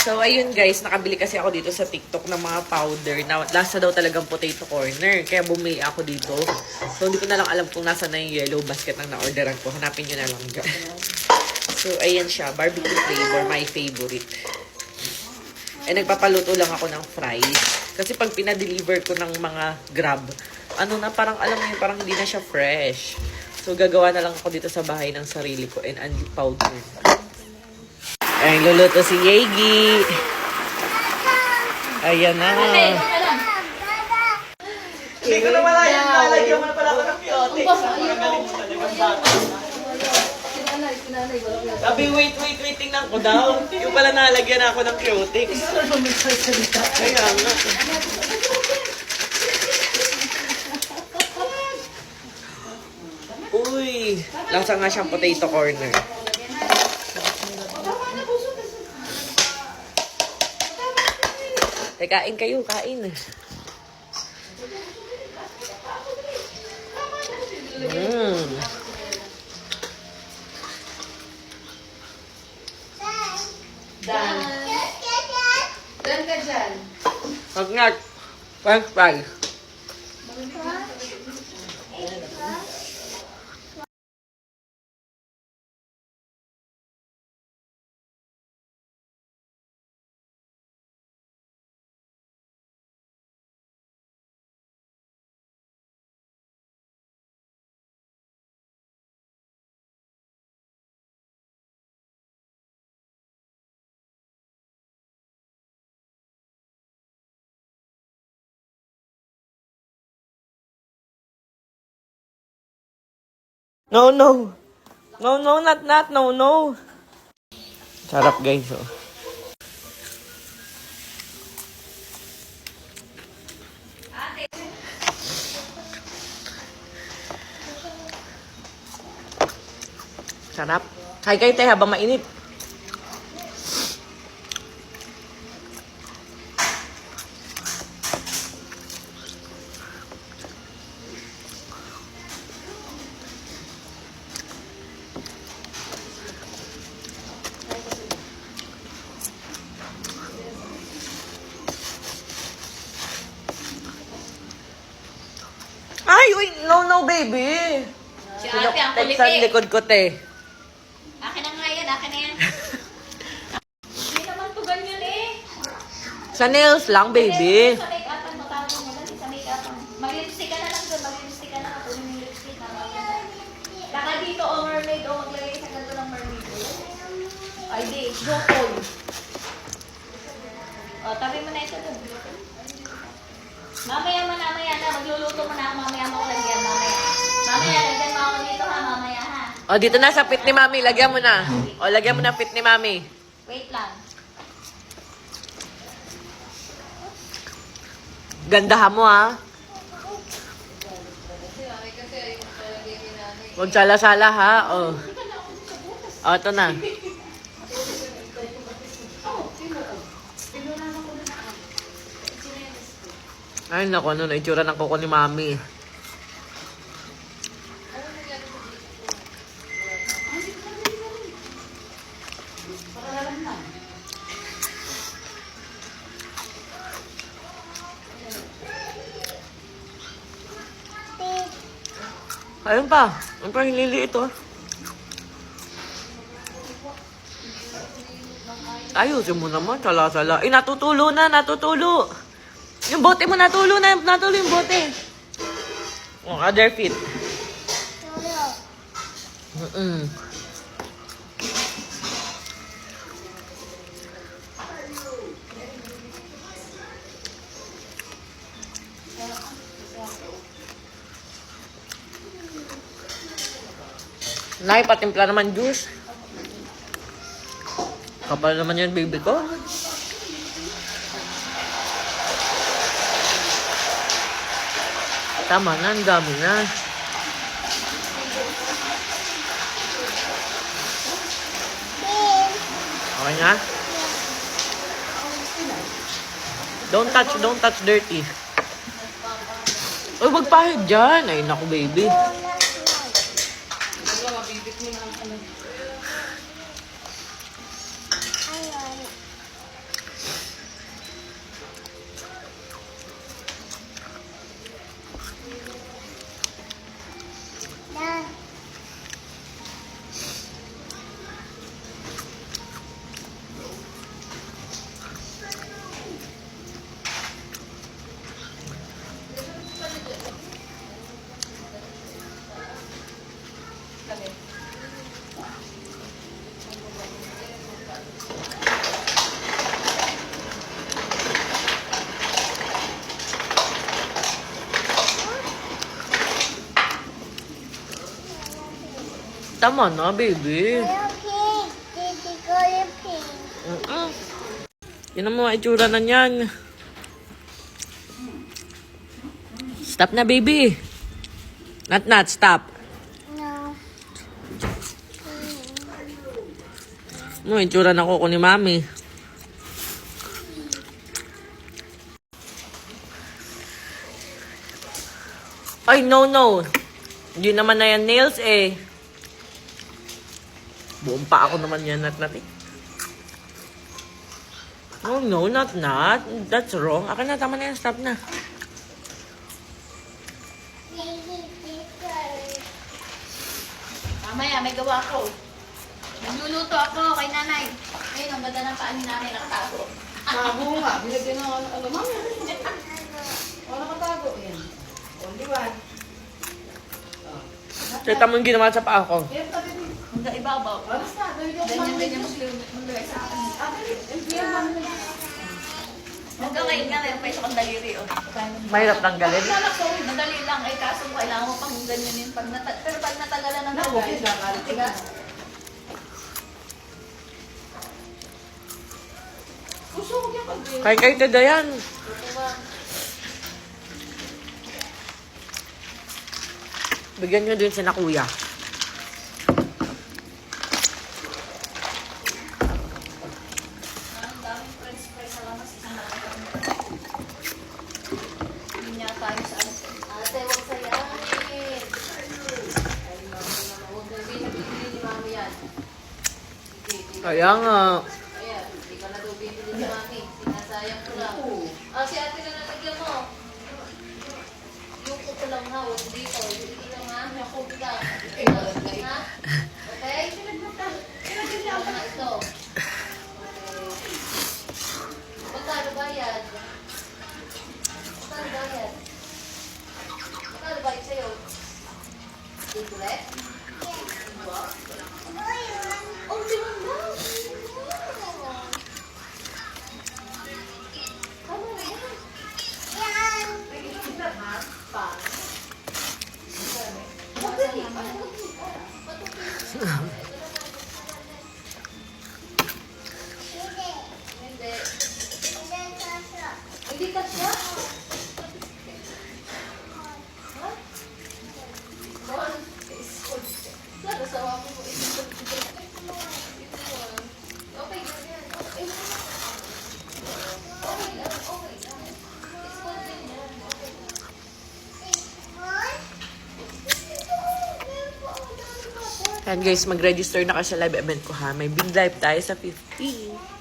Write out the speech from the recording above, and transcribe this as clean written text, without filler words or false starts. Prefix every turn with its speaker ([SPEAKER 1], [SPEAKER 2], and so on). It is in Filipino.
[SPEAKER 1] So, ayun guys, nakabili kasi ako dito sa TikTok ng mga powder na lasa daw talagang potato corner. Kaya bumili ako dito. So, hindi ko na lang alam kung nasa na yung yellow basket ang na-orderan ko. Hanapin nyo na lang dyan. So, ayan siya. Barbecue flavor, my favorite. Eh, nagpapaluto lang ako ng fries. Kasi pag pinadeliver ko ng mga Grab, ano na, parang alam mo yun, parang hindi na siya fresh. So, gagawa na lang ako dito sa bahay ng sarili ko and powder. Ay, luluto si Yegi. Ayan na.
[SPEAKER 2] Hindi ko na malayan. Lalagyan mo na pala ako ng piotic. Magaling mo talaga. Sabi, wait. Tingnan ko daw. Yung pala nalagyan ako ng cutics. Kaya nga. Uy, lasa nga siyang potato corner. Kain kayo, kain.
[SPEAKER 3] Dan ka dyan.
[SPEAKER 1] Pag-ngat. Pag. No, not, no. Sarap guys, oh. Sarap. Hay kayo tayo habang mainit. Ay, uy, no, baby.
[SPEAKER 3] Si ate ang kulit
[SPEAKER 1] Sa likod ko, te.
[SPEAKER 3] Akin na nga yan, akin na yan. Hindi naman to ganyan eh.
[SPEAKER 1] Sa nails lang, baby.
[SPEAKER 3] Sa make-upan mo, tawag mo dali sa make-upan. Mag-lipstick ka na lang doon, mag-lipstick ka na. Kunin mo yung lipstick na Laka dito o mermaid o maglagay sa ganito ng mermaid. Ay di, Jokol. O, tabi mo na ito doon. Mamaya na, magluluto mo na ako, mamaya mo ko lagyan, mamaya. Mamaya, lagyan mo ako dito ha, mamaya ha.
[SPEAKER 1] O, dito na sa pit ni Mami. Lagyan mo na. O, lagyan mo na pit ni Mami.
[SPEAKER 3] Wait lang.
[SPEAKER 1] Gandahan mo, ha? Huwag sala-sala, ha? O. O, ito na. Ay, naku, ano na itsura ng kuko ni Mami. Ayun pa. Ayun pa, hinliliit, oh. Ayusin mo naman, sala-sala. Eh, natutulo na, natutulo. Yung bote mo, natulo yung bote. Oh, other feet. Nay, patimpla naman juice. Kapal naman yan, baby ko. Tama na, ang dami na. Okay na? Don't touch dirty. Uy, wag pahid dyan. Ay, naku, baby. Tama na, baby.
[SPEAKER 4] Pink. Titi ko yung pink.
[SPEAKER 1] Yun ang mga itsura na niyan. Stop na, baby. Not, stop.
[SPEAKER 4] No.
[SPEAKER 1] Ano, itsura na kuko ni Mami. Ay, no. Hindi naman na yan nails eh. Buong pa ako naman yan, Nat eh. No, not. That's wrong. Akin na, tama na yan. Stop na.
[SPEAKER 3] Mamaya, may gawa ako. Nagluluto ako kay nanay. Ayun, ang ganda ng paan ni nanay nakatago.
[SPEAKER 2] Tago nga. Binagyan ng ano, mami. Wala nakatago. Yan. Only one.
[SPEAKER 1] Kita mo yung ginawa sa paa ko.
[SPEAKER 3] Hanggang ibabaw.
[SPEAKER 2] Basta,
[SPEAKER 3] Ganyan maglagay sa akin. Hanggang ngayon nga, mayroon pa isa kong daliri. Oh.
[SPEAKER 1] Mahirap tanggalin.
[SPEAKER 3] Madali lang. Ay, kaso kailangan mo pang ganyan yun. Pero pag natagalan ng lagay, tigas.
[SPEAKER 1] Kay Tada yan. Bigyan nyo din sila kuya.
[SPEAKER 3] Ang daming french fries sa lamas. Isang nakakami. Hindi niya tayo sa ano. Ate, huwag sayangin. Ay, mami naman. Huwag na bibili ni mami yan.
[SPEAKER 1] Kaya nga.
[SPEAKER 3] Ayan, hindi ka na daw bibili ni mami. Sinasayang ko lang. Ah, si ate na nalagyan mo. Yung ko lang ha, huwag dito. Dito lang ha. Ako ka. Ha? Okay? Pinagmata na ito. Magkano bayad? Magkano bayad? Magkano bayad sa'yo? Dito ulit? Diba? Oh, diba na? Ano na yan? Pa. Madali. Hindi. Hindi ka siya? Ha? Bon, iskod. Sana sawa ko po iskod. Okay, ganyan. Okay lang. Iskod din yan.
[SPEAKER 1] And guys, mag-register na ka sa live event ko ha. May big live tayo sa 50.